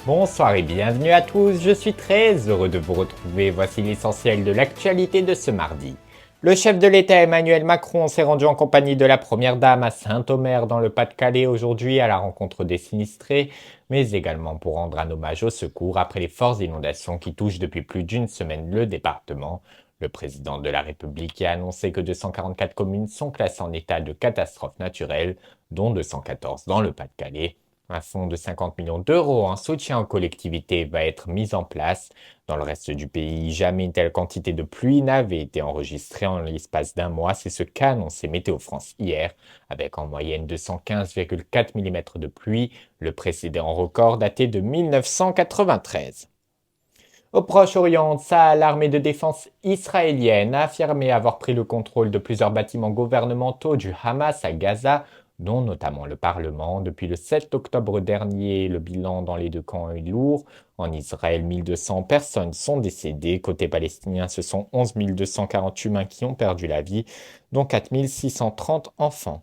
Bonsoir et bienvenue à tous, je suis très heureux de vous retrouver, voici l'essentiel de l'actualité de ce mardi. Le chef de l'État Emmanuel Macron s'est rendu en compagnie de la Première Dame à Saint-Omer dans le Pas-de-Calais aujourd'hui à la rencontre des sinistrés, mais également pour rendre un hommage au secours après les fortes inondations qui touchent depuis plus d'une semaine le département. Le président de la République a annoncé que 244 communes sont classées en état de catastrophe naturelle, dont 214 dans le Pas-de-Calais. Un fonds de 50 millions d'euros en soutien aux collectivités va être mis en place. Dans le reste du pays, jamais une telle quantité de pluie n'avait été enregistrée en l'espace d'un mois. C'est ce qu'a annoncé Météo France hier, avec en moyenne 215,4 mm de pluie, le précédent record daté de 1993. Au Proche-Orient, l'armée de défense israélienne a affirmé avoir pris le contrôle de plusieurs bâtiments gouvernementaux du Hamas à Gaza, dont notamment le Parlement. Depuis le 7 octobre dernier, le bilan dans les deux camps est lourd. En Israël, 1200 personnes sont décédées. Côté palestinien, ce sont 11 240 humains qui ont perdu la vie, dont 4 630 enfants.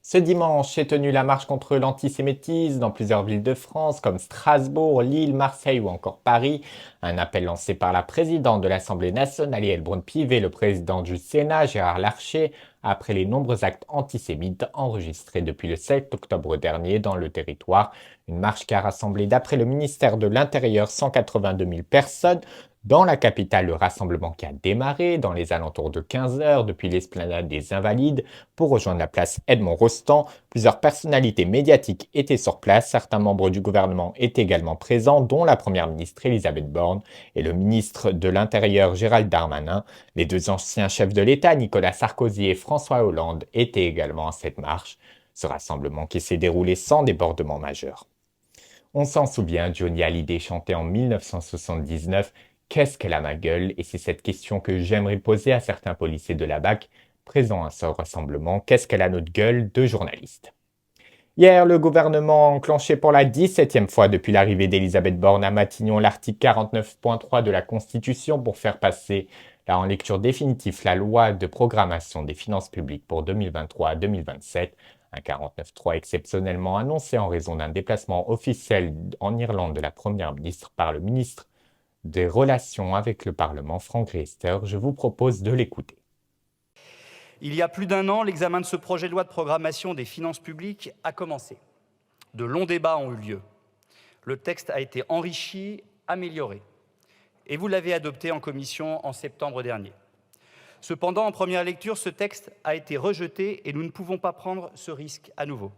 Ce dimanche est tenue la marche contre l'antisémitisme dans plusieurs villes de France comme Strasbourg, Lille, Marseille ou encore Paris. Un appel lancé par la présidente de l'Assemblée nationale Yaël Braun-Pivet, le président du Sénat Gérard Larcher, après les nombreux actes antisémites enregistrés depuis le 7 octobre dernier dans le territoire. Une marche qui a rassemblé, d'après le ministère de l'Intérieur, 182 000 personnes. Dans la capitale, le rassemblement qui a démarré dans les alentours de 15 heures depuis l'esplanade des Invalides pour rejoindre la place Edmond-Rostand. Plusieurs personnalités médiatiques étaient sur place. Certains membres du gouvernement étaient également présents, dont la première ministre Elisabeth Borne et le ministre de l'Intérieur Gérald Darmanin. Les deux anciens chefs de l'État, Nicolas Sarkozy et François Hollande, étaient également à cette marche. Ce rassemblement qui s'est déroulé sans débordement majeur. On s'en souvient, Johnny Hallyday chantait en 1979 « Qu'est-ce qu'elle a ma gueule ?» Et c'est cette question que j'aimerais poser à certains policiers de la BAC présents à ce rassemblement. Qu'est-ce qu'elle a notre gueule de journaliste? Hier, le gouvernement a enclenché pour la 17e fois depuis l'arrivée d'Elisabeth Borne à Matignon l'article 49.3 de la Constitution pour faire passer là en lecture définitive la loi de programmation des finances publiques pour 2023 à 2027. Un 49.3 exceptionnellement annoncé en raison d'un déplacement officiel en Irlande de la Première ministre par le ministre des Relations avec le Parlement, Franck Riester. Je vous propose de l'écouter. Il y a plus d'un an, l'examen de ce projet de loi de programmation des finances publiques a commencé. De longs débats ont eu lieu. Le texte a été enrichi, amélioré. Et vous l'avez adopté en commission en septembre dernier. Cependant, en première lecture, ce texte a été rejeté et nous ne pouvons pas prendre ce risque à nouveau.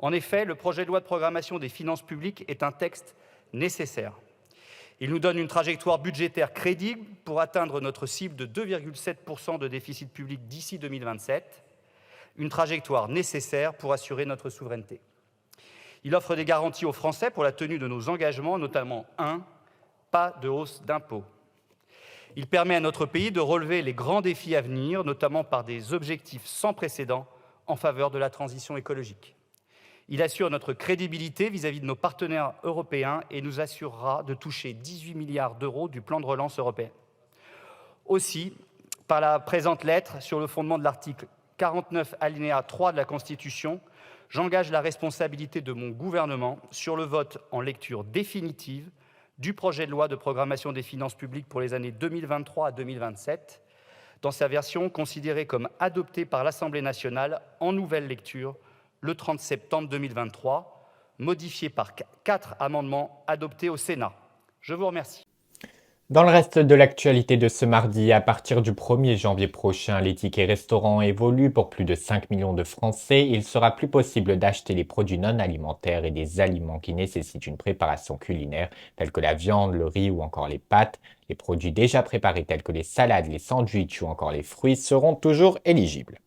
En effet, le projet de loi de programmation des finances publiques est un texte nécessaire. Il nous donne une trajectoire budgétaire crédible pour atteindre notre cible de 2,7% de déficit public d'ici 2027, une trajectoire nécessaire pour assurer notre souveraineté. Il offre des garanties aux Français pour la tenue de nos engagements, notamment pas de hausse d'impôts. Il permet à notre pays de relever les grands défis à venir, notamment par des objectifs sans précédent en faveur de la transition écologique. Il assure notre crédibilité vis-à-vis de nos partenaires européens et nous assurera de toucher 18 milliards d'euros du plan de relance européen. Aussi, par la présente lettre, sur le fondement de l'article 49 alinéa 3 de la Constitution, j'engage la responsabilité de mon gouvernement sur le vote en lecture définitive du projet de loi de programmation des finances publiques pour les années 2023 à 2027, dans sa version considérée comme adoptée par l'Assemblée nationale en nouvelle lecture le 30 septembre 2023, modifié par 4 amendements adoptés au Sénat. Je vous remercie. Dans le reste de l'actualité de ce mardi, à partir du 1er janvier prochain, les tickets restaurants évoluent pour plus de 5 millions de Français. Il sera plus possible d'acheter les produits non alimentaires et des aliments qui nécessitent une préparation culinaire, tels que la viande, le riz ou encore les pâtes. Les produits déjà préparés tels que les salades, les sandwichs ou encore les fruits seront toujours éligibles.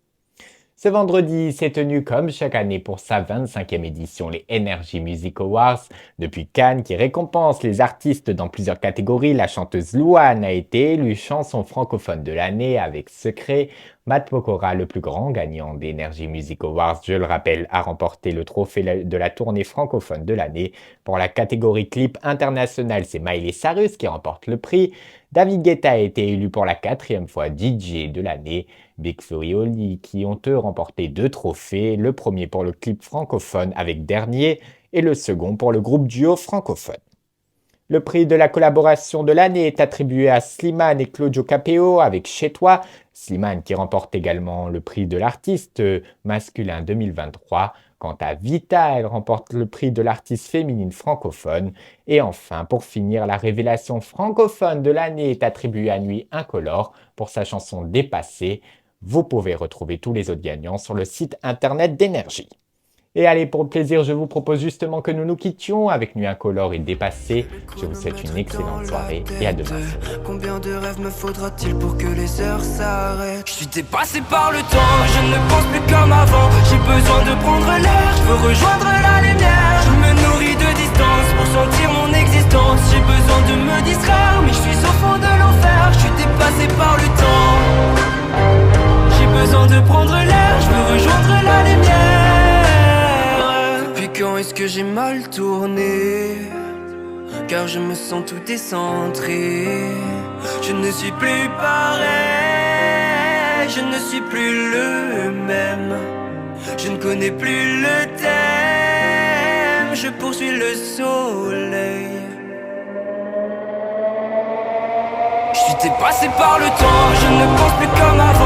Ce vendredi s'est tenu comme chaque année pour sa 25e édition les Energy Music Awards. Depuis Cannes qui récompense les artistes dans plusieurs catégories, la chanteuse Louane a été élue chanson francophone de l'année avec Secret. Matt Pokora, le plus grand gagnant des Energy Music Awards, je le rappelle, a remporté le trophée de la tournée francophone de l'année. Pour la catégorie clip international, c'est Miley Cyrus qui remporte le prix. David Guetta a été élu pour la 4e fois DJ de l'année. Big Flo et Oli qui ont eux remporté 2 trophées, le premier pour le clip francophone avec Dernier et le second pour le groupe duo francophone. Le prix de la collaboration de l'année est attribué à Slimane et Claudio Capeo avec Chez Toi, Slimane qui remporte également le prix de l'artiste masculin 2023. Quant à Vita, elle remporte le prix de l'artiste féminine francophone. Et enfin, pour finir, la révélation francophone de l'année est attribuée à Nuit Incolore pour sa chanson Dépassée. Vous pouvez retrouver tous les autres gagnants sur le site internet d'Énergie. Et allez, pour le plaisir, je vous propose justement que nous nous quittions avec Nuit Incolore et Dépassé. Je vous souhaite une excellente soirée et à demain. Combien de rêves me faudra-t-il pour que les heures s'arrêtent? Je suis dépassé par le temps, je ne pense plus comme avant. J'ai besoin de prendre l'air, je veux rejoindre la lumière. Je me nourris de distance pour sentir mon existence. J'ai besoin de me distraire, mais je suis au fond de l'enfer. Je suis dépassé par le temps. J'ai besoin de prendre l'air, je veux rejoindre la lumière. Quand est-ce que j'ai mal tourné? Car je me sens tout décentré. Je ne suis plus pareil, je ne suis plus le même. Je ne connais plus le thème, je poursuis le soleil. Je suis dépassé par le temps, je ne pense plus comme avant.